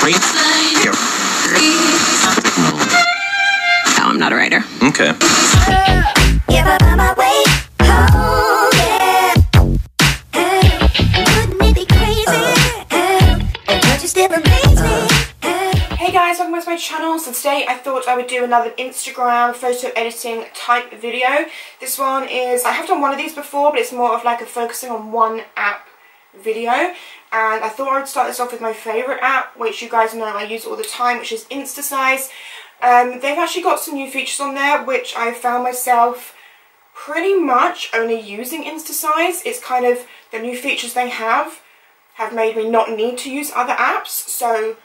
No, I'm not a writer. Okay. Hey guys, welcome back to my channel. So today I thought I would do another Instagram photo editing type video. This one is, I have done one of these before, but it's more of like a focusing on one app video. And I thought I would start this off with my favourite app, which you guys know I use all the time, which is InstaSize. They've actually got some new features on there, which I found myself pretty much only using InstaSize. It's kind of, the new features they have made me not need to use other apps. So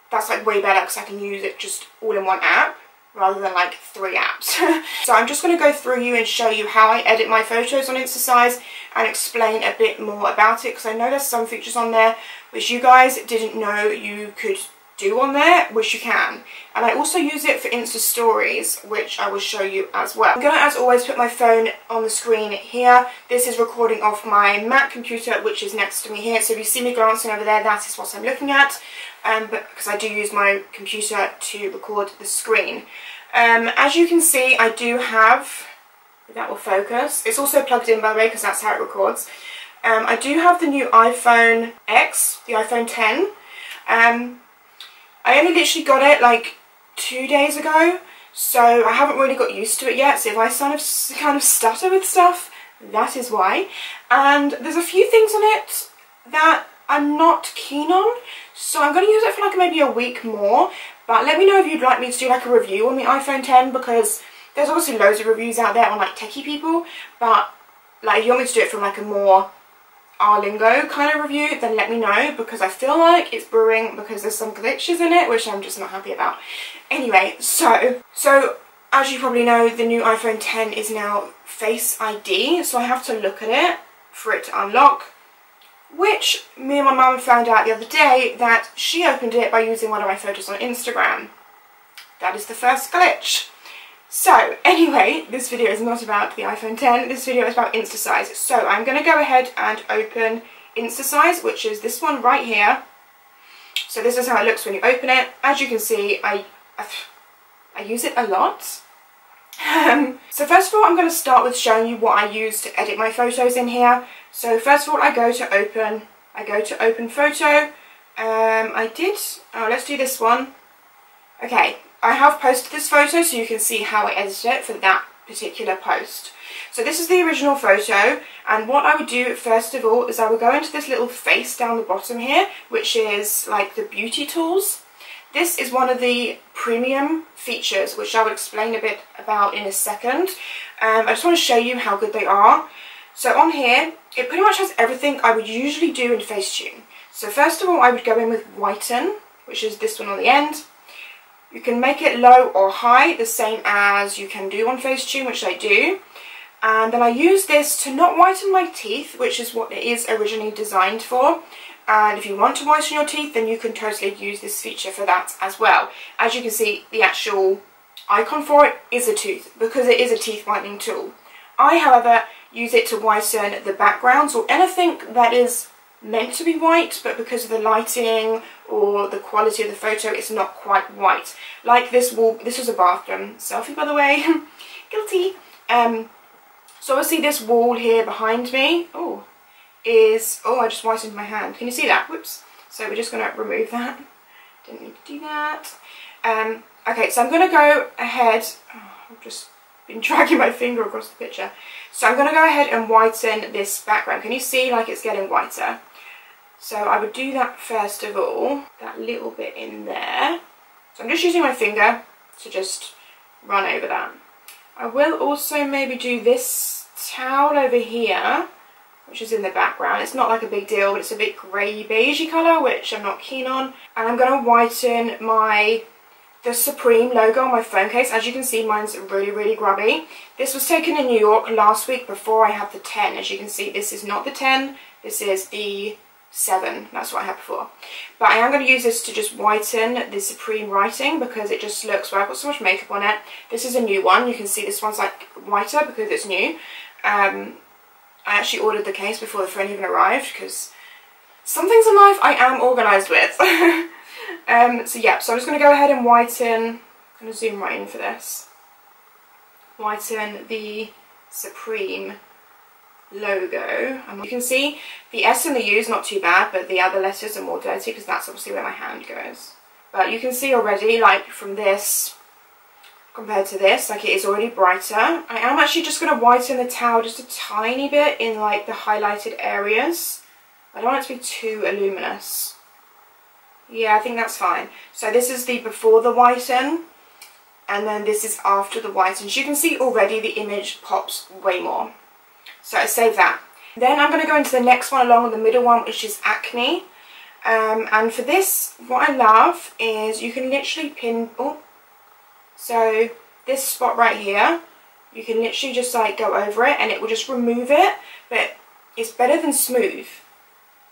that's like way better because I can use it just all in one app rather than like 3 apps. So I'm just going to go through you and show you how I edit my photos on InstaSize and explain a bit more about it, because I know there's some features on there which you guys didn't know you could do on there, which you can. And I also use it for Insta stories, which I will show you as well. I'm going to, as always, put my phone on the screen here. This is recording off my Mac computer, which is next to me here. So if you see me glancing over there, that is what I'm looking at. But because I do use my computer to record the screen. As you can see, I do have, that will focus. It's also plugged in, by the way, because that's how it records. I do have the new iPhone X, the iPhone 10. I only literally got it like 2 days ago, so I haven't really got used to it yet. So if I kind of stutter with stuff, that is why. And there's a few things on it that I'm not keen on, so I'm going to use it for like maybe a week more. But let me know if you'd like me to do like a review on the iPhone 10, because there's obviously loads of reviews out there on like techie people, but like if you want me to do it from like a more our lingo kind of review, then let me know, because I feel like it's brewing because there's some glitches in it which I'm just not happy about. Anyway, so as you probably know, the new iPhone 10 is now Face ID, so I have to look at it for it to unlock, which me and my mum found out the other day that she opened it by using one of my photos on Instagram. That is the first glitch. So anyway, this video is not about the iPhone 10, this video is about InstaSize. So I'm going to go ahead and open InstaSize, which is this one right here. So this is how it looks when you open it. As you can see, I use it a lot. So first of all, I'm going to start with showing you what I use to edit my photos in here. So first of all, I go to open photo. Let's do this one. Okay. I have posted this photo so you can see how I edited it for that particular post. So this is the original photo, and what I would do first of all is I would go into this little face down the bottom here, which is like the beauty tools. This is one of the premium features, which I will explain a bit about in a second. I just want to show you how good they are. So on here, it pretty much has everything I would usually do in Facetune. So first of all, I would go in with whiten, which is this one on the end. You can make it low or high, the same as you can do on Facetune, which I do. And then I use this to not whiten my teeth, which is what it is originally designed for. And if you want to whiten your teeth, then you can totally use this feature for that as well. As you can see, the actual icon for it is a tooth, because it is a teeth whitening tool. I, however, use it to whiten the backgrounds or anything that is meant to be white, but because of the lighting or the quality of the photo, it's not quite white. Like this wall, this was a bathroom selfie, by the way. Guilty. So obviously this wall here behind me, I just whitened my hand. Can you see that? Whoops. So we're just going to remove that. Didn't need to do that. Okay, so I'm going to go ahead. I've just been dragging my finger across the picture. So I'm going to go ahead and whiten this background. Can you see like it's getting whiter? So I would do that first of all, that little bit in there. So I'm just using my finger to just run over that. I will also maybe do this towel over here, which is in the background. It's not like a big deal, but it's a bit grey beigey colour, which I'm not keen on. And I'm going to whiten the Supreme logo on my phone case. As you can see, mine's really, really grubby. This was taken in New York last week before I had the 10. As you can see, this is not the 10, this is the 7. That's what I had before. But I am going to use this to just whiten the Supreme writing, because it just looks, well, I've got so much makeup on it. This is a new one. You can see this one's like whiter because it's new. I actually ordered the case before the phone even arrived, because some things in life I am organised with. So yeah, so I'm just going to go ahead and whiten. I'm going to zoom right in for this. Whiten the Supreme logo, and you can see the S and the U is not too bad, but the other letters are more dirty because that's obviously where my hand goes. But you can see already, like from this compared to this, like it is already brighter. I am actually just going to whiten the towel just a tiny bit in like the highlighted areas. I don't want it to be too luminous. Yeah, I think that's fine. So this is the before the whiten, and then this is after the whiten. So you can see already the image pops way more. So I save that. Then I'm going to go into the next one along with the middle one, which is Acne. And for this, what I love is you can literally pin, so this spot right here, you can literally just like go over it and it will just remove it. But it's better than smooth,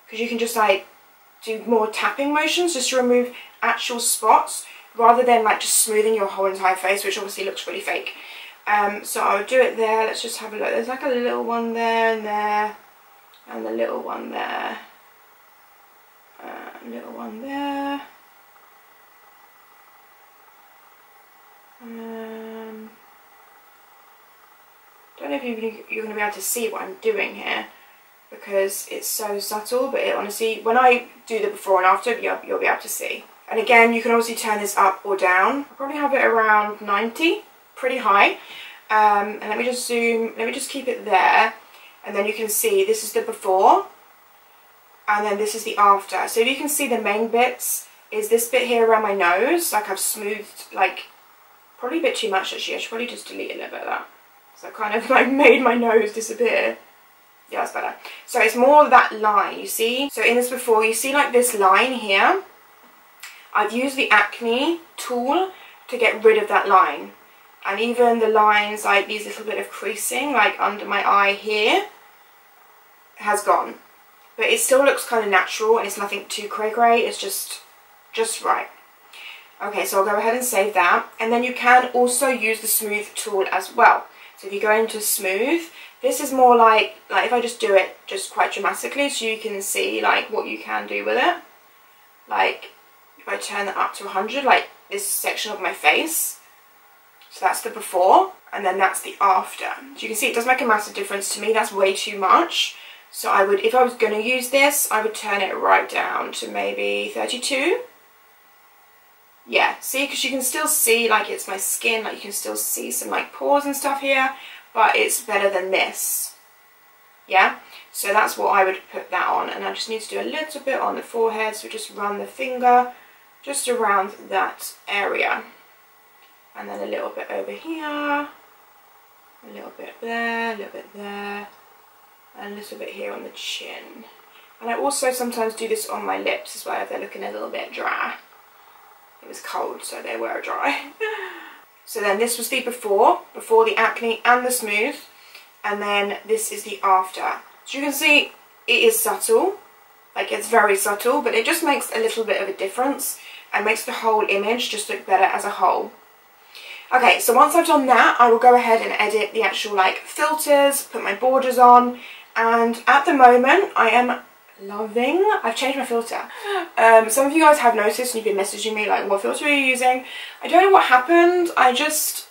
because you can just like do more tapping motions just to remove actual spots, rather than like just smoothing your whole entire face, which obviously looks really fake. So I'll do it there. Let's just have a look. There's like a little one there and there, and the little one there, little one there. Don't know if you're going to be able to see what I'm doing here, because it's so subtle, but it honestly, when I do the before and after, you'll be able to see. And again, you can obviously turn this up or down. I'll probably have it around 90, pretty high. And let me just zoom, let me just keep it there, and then you can see this is the before, and then this is the after. So you can see the main bits is this bit here around my nose, like I've smoothed, like probably a bit too much actually. I should probably just delete a little bit of that. So I kind of like made my nose disappear. Yeah, that's better. So it's more that line, you see? So in this before, you see like this line here. I've used the Acne tool to get rid of that line. And even the lines, like these little bit of creasing, like under my eye here, has gone. But it still looks kind of natural, and it's nothing too cray-cray. It's just right. Okay, so I'll go ahead and save that. And then you can also use the smooth tool as well. So if you go into smooth, this is more like if I just do it just quite dramatically, so you can see like what you can do with it. Like if I turn that up to 100, like this section of my face. So that's the before, and then that's the after. So you can see it does make a massive difference to me. That's way too much. So I would, if I was going to use this, I would turn it right down to maybe 32. Yeah, see, because you can still see like it's my skin, like you can still see some like pores and stuff here, but it's better than this. Yeah, so that's what I would put that on, and I just need to do a little bit on the forehead, so just run the finger just around that area, and then a little bit over here, a little bit there, a little bit there, and a little bit here on the chin. And I also sometimes do this on my lips as well if they're looking a little bit dry. It was cold, so they were dry. So then this was the before the acne and the smooth, and then this is the after. So you can see it is subtle, like it's very subtle, but it just makes a little bit of a difference and makes the whole image just look better as a whole. Okay, so once I've done that, I will go ahead and edit the actual like filters, put my borders on, and at the moment I am loving, I've changed my filter. Some of you guys have noticed and you've been messaging me like, what filter are you using? I don't know what happened. I just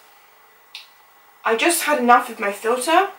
had enough of my filter,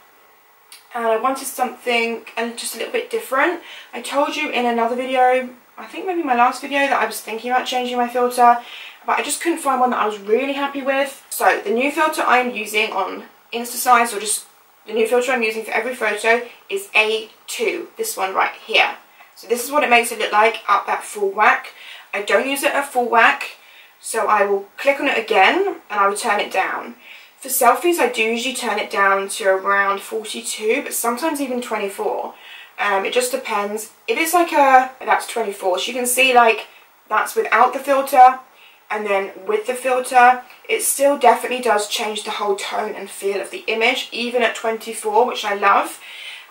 and I wanted something and just a little bit different. I told you in another video, I think maybe my last video, that I was thinking about changing my filter, but I just couldn't find one that I was really happy with. So the new filter I'm using on InstaSize, or just the new filter I'm using for every photo, is A2, this one right here. So this is what it makes it look like up at full whack. I don't use it at full whack, so I will click on it again and I will turn it down. For selfies, I do usually turn it down to around 42, but sometimes even 24. It just depends. If it's like that's 24, so you can see like that's without the filter, and then with the filter, it still definitely does change the whole tone and feel of the image, even at 24, which I love.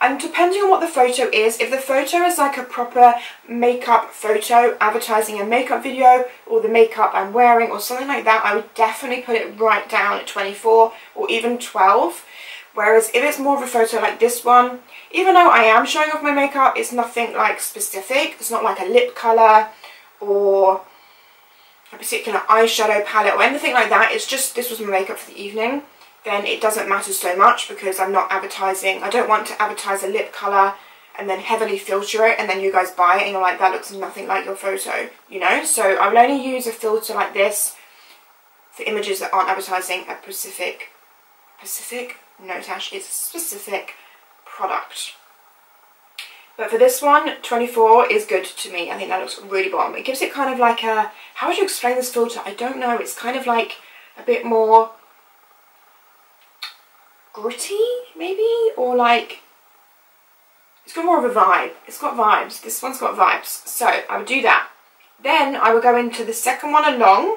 And depending on what the photo is, if the photo is like a proper makeup photo, advertising a makeup video, or the makeup I'm wearing, or something like that, I would definitely put it right down at 24, or even 12. Whereas if it's more of a photo like this one, even though I am showing off my makeup, it's nothing like specific. It's not like a lip colour, or a particular eyeshadow palette or anything like that, it's just this was my makeup for the evening, then it doesn't matter so much because I'm not advertising. I don't want to advertise a lip colour and then heavily filter it and then you guys buy it and you're like, that looks nothing like your photo, you know? So I will only use a filter like this for images that aren't advertising a specific, no Tash, it's a specific product. But for this one, 24 is good to me. I think that looks really bomb. It gives it kind of like a, how would you explain this filter? I don't know, it's kind of like a bit more gritty, maybe? Or like, it's got more of a vibe. It's got vibes. This one's got vibes. So I would do that. Then I will go into the second one along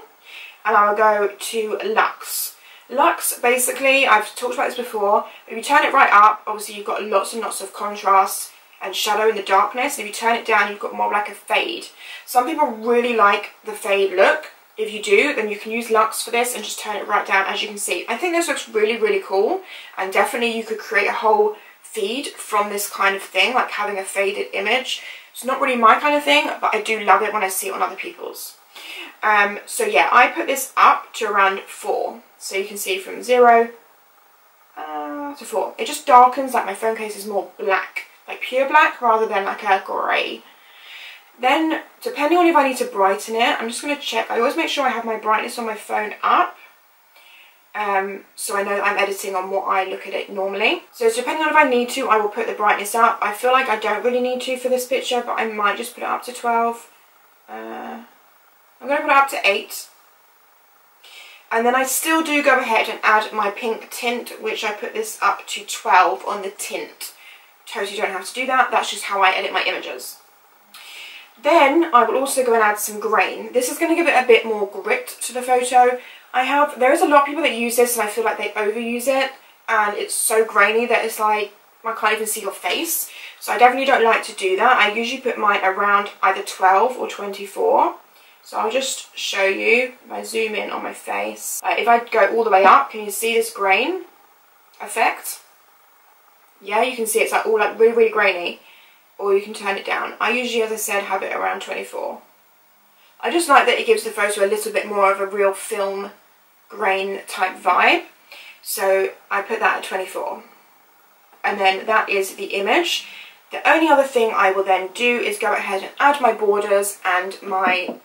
and I will go to Luxe. Luxe, basically, I've talked about this before. If you turn it right up, obviously you've got lots and lots of contrast and shadow in the darkness. And if you turn it down, you've got more like a fade. Some people really like the fade look. If you do, then you can use Luxe for this and just turn it right down, as you can see. I think this looks really, really cool. And definitely you could create a whole feed from this kind of thing, like having a faded image. It's not really my kind of thing, but I do love it when I see it on other people's. So yeah, I put this up to around 4. So you can see from 0 to 4. It just darkens, like my phone case is more black, like pure black rather than like a grey. Then, depending on if I need to brighten it, I'm just going to check. I always make sure I have my brightness on my phone up. So I know that I'm editing on what I look at it normally. So depending on if I need to, I will put the brightness up. I feel like I don't really need to for this picture, but I might just put it up to 12. I'm going to put it up to 8. And then I still do go ahead and add my pink tint, which I put this up to 12 on the tint. Totally don't have to do that. That's just how I edit my images. Then I will also go and add some grain. This is going to give it a bit more grit to the photo. There is a lot of people that use this and I feel like they overuse it and it's so grainy that it's like, I can't even see your face. So I definitely don't like to do that. I usually put mine around either 12 or 24. So I'll just show you if I zoom in on my face. If I go all the way up, can you see this grain effect? Yeah, you can see it's like all like really, really grainy. Or you can turn it down. I usually, as I said, have it around 24. I just like that it gives the photo a little bit more of a real film grain type vibe. So I put that at 24. And then that is the image. The only other thing I will then do is go ahead and add my borders and my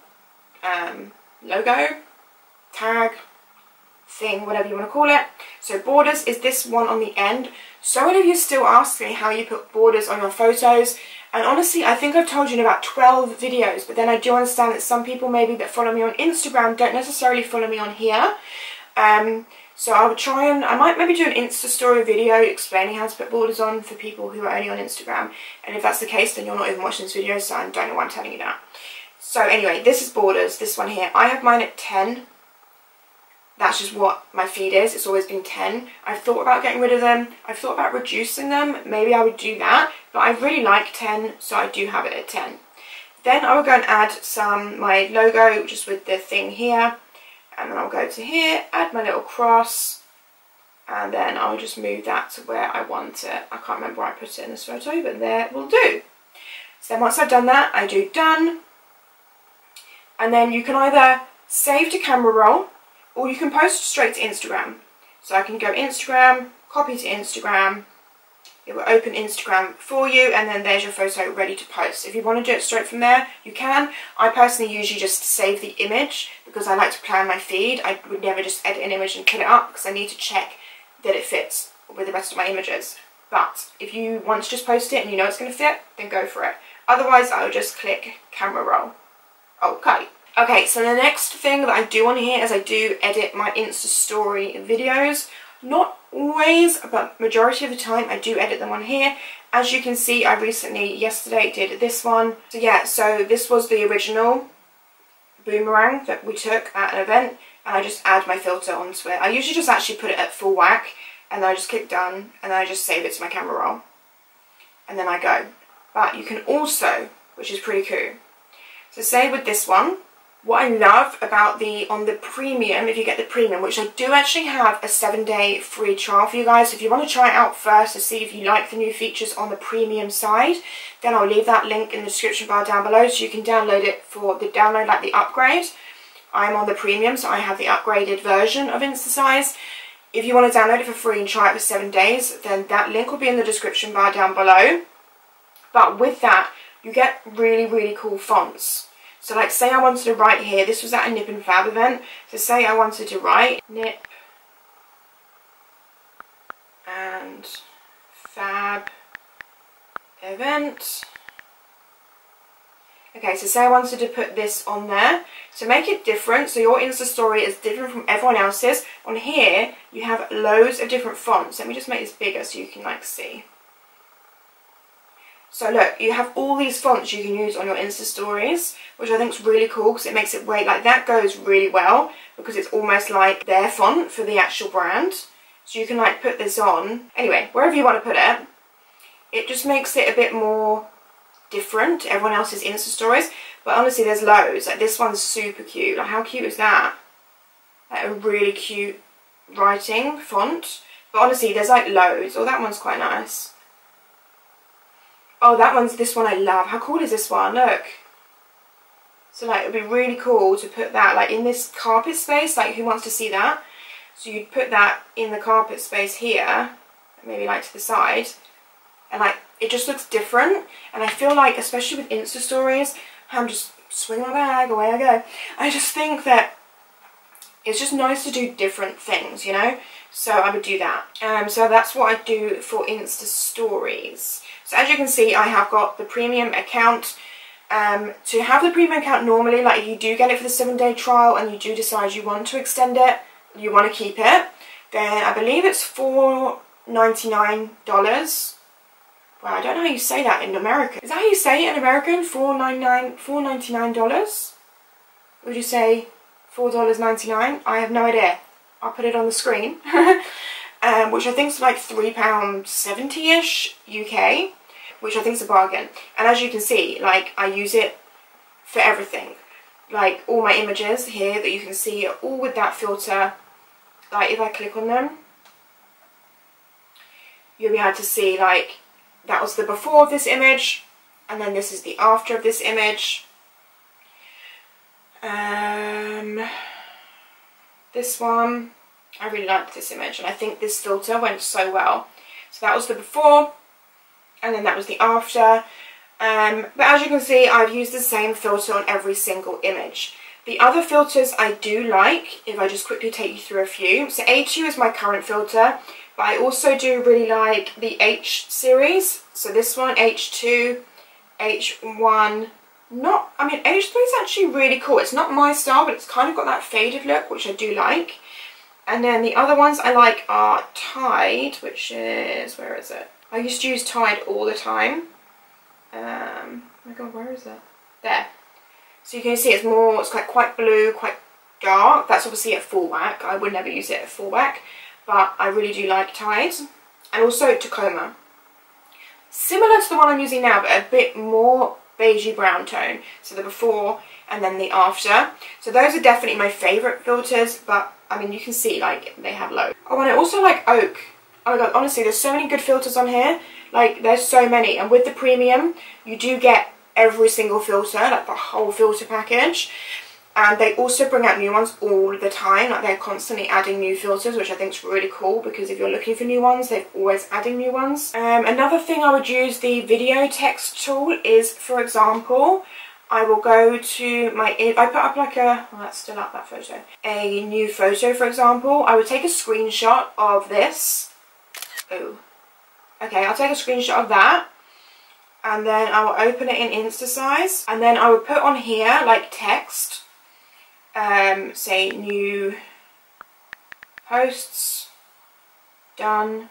logo, tag, thing, whatever you want to call it. So borders is this one on the end. So many of you still ask me how you put borders on your photos, and honestly I think I've told you in about 12 videos, but then I do understand that some people maybe that follow me on Instagram don't necessarily follow me on here. So I would try and, I might maybe do an Insta story video explaining how to put borders on for people who are only on Instagram, and if that's the case then you're not even watching this video, so I don't know why I'm telling you that. So anyway, this is borders, this one here. I have mine at 10. That's just what my feed is. It's always been 10. I've thought about getting rid of them. I've thought about reducing them. Maybe I would do that. But I really like 10, so I do have it at 10. Then I will go and add my logo just with the thing here. And then I'll go to here, add my little cross. And then I'll just move that to where I want it. I can't remember where I put it in this photo, but there will do. So then once I've done that, I do done. And then you can either save to camera roll, or you can post straight to Instagram. So I can go Instagram, copy to Instagram, it will open Instagram for you, and then there's your photo ready to post. If you want to do it straight from there, you can. I personally usually just save the image because I like to plan my feed. I would never just edit an image and put it up because I need to check that it fits with the rest of my images. But if you want to just post it and you know it's going to fit, then go for it. Otherwise, I will just click camera roll. Okay. Okay, so the next thing that I do on here is I do edit my Insta story videos. Not always, but majority of the time I do edit them on here. As you can see, I yesterday did this one. So yeah, so this was the original boomerang that we took at an event, and I just add my filter onto it. I usually just actually put it at full whack, and then I just click done, and then I just save it to my camera roll. And then I go. But you can also, which is pretty cool, so say with this one, what I love about on the premium, if you get the premium, which I do actually have a 7-day free trial for you guys. So if you want to try it out first to see if you like the new features on the premium side, then I'll leave that link in the description bar down below so you can download it for the download, like the upgrade. I'm on the premium, so I have the upgraded version of InstaSize. If you want to download it for free and try it for 7 days, then that link will be in the description bar down below. But with that, you get really, really cool fonts. So like, say I wanted to write here, this was at a Nip and Fab event, so say I wanted to write Nip and Fab event. Okay, so say I wanted to put this on there. To make it different, so your Insta story is different from everyone else's, on here you have loads of different fonts. Let me just make this bigger so you can like see. So look, you have all these fonts you can use on your Insta stories, which I think is really cool because it makes it way, like that goes really well because it's almost like their font for the actual brand. So you can like put this on, anyway, wherever you want to put it. It just makes it a bit more different to everyone else's Insta stories. But honestly, there's loads. Like this one's super cute. Like how cute is that? Like a really cute writing font. But honestly, there's like loads. Oh, that one's quite nice. Oh, this one I love. How cool is this one? Look. So like, it'd be really cool to put that like in this carpet space. Like, who wants to see that? So you'd put that in the carpet space here, maybe like to the side, and like it just looks different. And I feel like, especially with Insta stories, I'm just swinging my bag, away I go. I just think that it's just nice to do different things, you know. So I would do that. So that's what I do for Insta stories. So as you can see, I have got the premium account. To have the premium account normally, like if you do get it for the 7-day trial and you do decide you want to extend it, you want to keep it, then I believe it's $4.99. Well, I don't know how you say that in American. Is that how you say it in American? $4.99? Or would you say $4.99? I have no idea. I'll put it on the screen. Which I think is like £3.70-ish UK, which I think is a bargain. And as you can see, like I use it for everything. Like all my images here that you can see are all with that filter. Like if I click on them, you'll be able to see like that was the before of this image, and then this is the after of this image. This one, I really liked this image, and I think this filter went so well. So that was the before, and then that was the after. But as you can see, I've used the same filter on every single image. The other filters I do like, if I just quickly take you through a few. So A2 is my current filter, but I also do really like the H series. So this one, H2, H1, H3 is actually really cool. It's not my style, but it's kind of got that faded look, which I do like. And then the other ones I like are Tide, which is, where is it? I used to use Tide all the time. Oh my god, where is it? There. So you can see it's like quite blue, quite dark. That's obviously at full whack. I would never use it at full whack, but I really do like Tide. And also Tacoma. Similar to the one I'm using now, but a bit more beigey brown tone. So the before and then the after. So those are definitely my favourite filters, but I mean you can see like they have loads. Oh, and I also like Oak. Oh my god, honestly there's so many good filters on here. Like there's so many, and with the premium you do get every single filter, like the whole filter package. And they also bring out new ones all the time. Like they're constantly adding new filters, which I think is really cool, because if you're looking for new ones, they're always adding new ones. Another thing I would use the video text tool is, for example, I will go to my, I put up like a, well that's still up, that photo, a new photo for example. I would take a screenshot of this. Oh, okay, I'll take a screenshot of that. And then I will open it in InstaSize. And then I would put on here like text. Say new posts, done.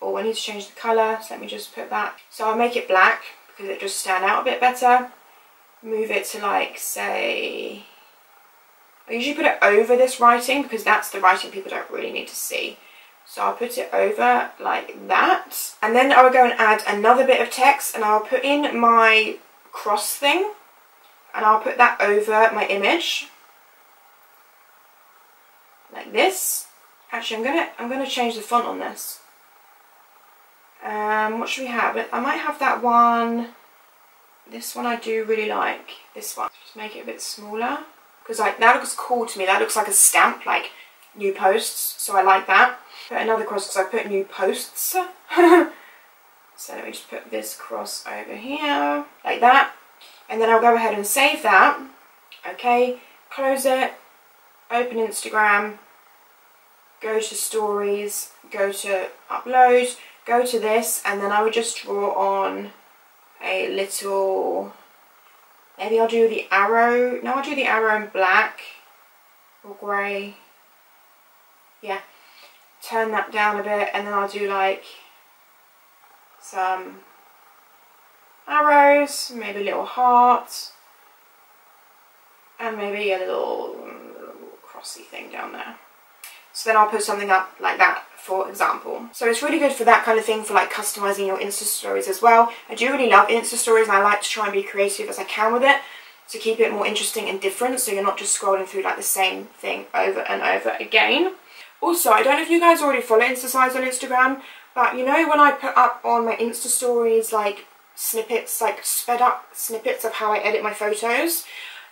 Oh, I need to change the colour, so let me just put that. So I'll make it black because it just stand out a bit better. Move it to like, say, I usually put it over this writing because that's the writing people don't really need to see. So I'll put it over like that. And then I will go and add another bit of text, and I'll put in my cross thing, and I'll put that over my image. Like this. Actually, I'm gonna change the font on this. What should we have? I might have that one. This one I do really like. This one. Just make it a bit smaller. because like that looks cool to me. That looks like a stamp, like new posts, so I like that. Put another cross because I put new posts. So let me just put this cross over here like that, and then I'll go ahead and save that. Okay, close it, open Instagram, go to stories, go to upload, go to this, and then I would just draw on a little, maybe I'll do the arrow. No, I'll do the arrow in black or grey. Yeah, turn that down a bit, and then I'll do like some arrows, maybe a little heart, and maybe a little crossy thing down there. So then I'll put something up like that, for example. So it's really good for that kind of thing, for like customizing your Insta stories as well. I do really love Insta stories, and I like to try and be creative as I can with it to keep it more interesting and different, so you're not just scrolling through like the same thing over and over again. Also, I don't know if you guys already follow InstaSize on Instagram, but you know when I put up on my Insta stories like snippets, like sped up snippets of how I edit my photos,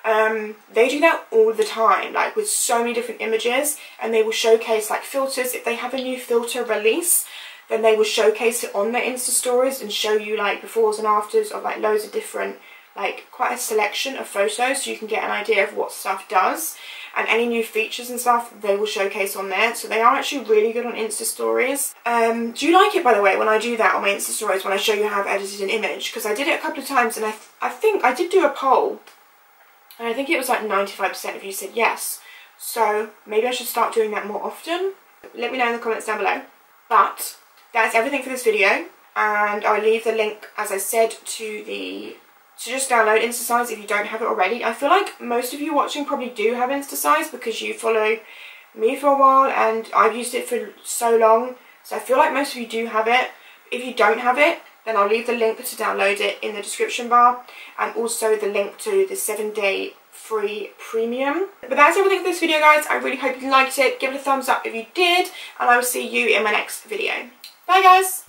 they do that all the time, like with so many different images, and they will showcase like filters. If they have a new filter release, then they will showcase it on their Insta stories and show you like befores and afters of like loads of different, like quite a selection of photos, so you can get an idea of what stuff does, and any new features and stuff they will showcase on there. So they are actually really good on Insta stories. Do you like it, by the way, when I do that on my Insta stories, when I show you how I've edited an image? Because I did it a couple of times, and I think I did do a poll, and I think it was like 95% of you said yes. So maybe I should start doing that more often. Let me know in the comments down below. But that's everything for this video, and I'll leave the link, as I said, to just download InstaSize if you don't have it already. I feel like most of you watching probably do have InstaSize because you follow me for a while and I've used it for so long. So I feel like most of you do have it. If you don't have it, then I'll leave the link to download it in the description bar, and also the link to the 7-day free premium. But that's everything for this video, guys. I really hope you liked it. Give it a thumbs up if you did, and I will see you in my next video. Bye, guys.